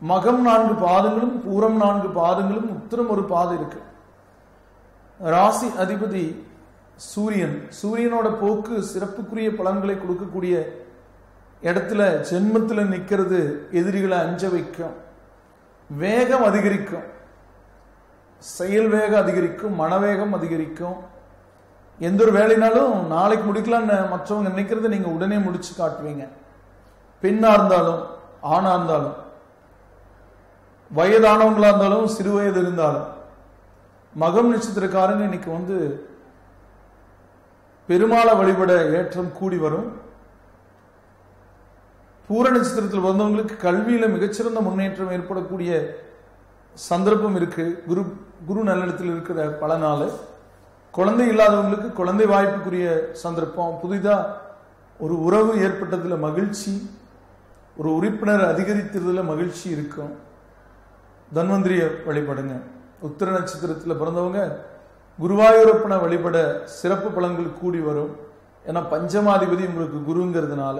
மகம் 4 பாதங்களும், பூரம் 4 பாதங்களும், உத்திரம் ஒரு பாதம் இருக்கு. ராசி அதிபதி சூரியன். சூரியனோட போக்கு சிறப்புக்குரிய பலன்களை கொடுக்கக்கூடிய இடத்துல ஜென்மத்துல நிக்கிறது எதிரிகளை அஞ்ச வைக்கும், வேகம் அதிகரிக்கும், செயல் வேகம் அதிகரிக்கும், மனவேகம் அதிகரிக்கும். எந்த ஒரு வேலைனாலும் நாளைக்கு முடிக்கலாம்னு மற்றவங்க நினைக்கிறத நீங்க உடனே முடிச்சு காட்டுவீங்க. பெண்ணா இருந்தாலும் ஆணா இருந்தாலும், வயதானவங்களா இருந்தாலும் சிறு வயது இருந்தாலும், மகம் நட்சத்திரக்காரங்க இன்னைக்கு பெருமாளை வழிபட ஏற்றம் கூடி வரும். பூர நட்சத்திரத்தில் வந்தவங்களுக்கு கல்வியில மிகச்சிறந்த முன்னேற்றம் ஏற்படக்கூடிய சந்தர்ப்பம் இருக்கு. குரு நல்லிடத்தில் இருக்கிற பல நாள். குழந்தை இல்லாதவங்களுக்கு குழந்தை வாய்ப்புக்குரிய சந்தர்ப்பம். புதிதா ஒரு உறவு ஏற்பட்டதுல மகிழ்ச்சி, ஒரு உறுப்பினர் அதிகரித்ததுல மகிழ்ச்சி இருக்கும். தன்வந்திரிய வழிபடுங்க. உத்திர நட்சத்திரத்தில் பிறந்தவங்க குருவாயூரப்பனை வழிபட சிறப்பு பலன்கள் கூடி வரும். ஏன்னா பஞ்சமாதிபதி உங்களுக்கு குருங்கிறதுனால